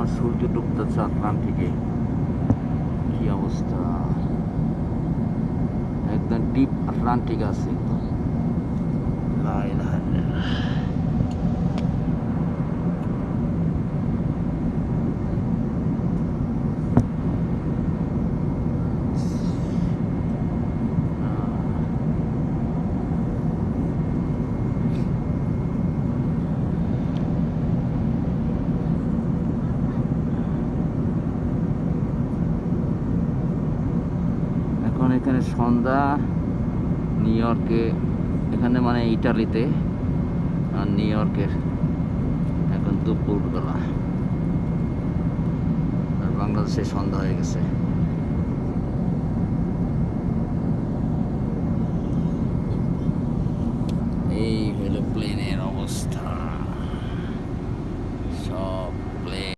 আমার সূর্য ডুবতেছে আটলান্টিকে। কি অবস্থা, একদম ডিপ আটলান্টিক আছে একদম। লা ইলাহা ইল্লাল্লাহ। এখন এখানে সন্ধ্যা নিউ ইয়র্কে, এখানে মানে ইটালিতে, আর নিউ ইয়র্কের এখন দুপুরবেলা, আর বাংলাদেশে সন্ধ্যা হয়ে গেছে। এই হলো প্লেনের অবস্থা।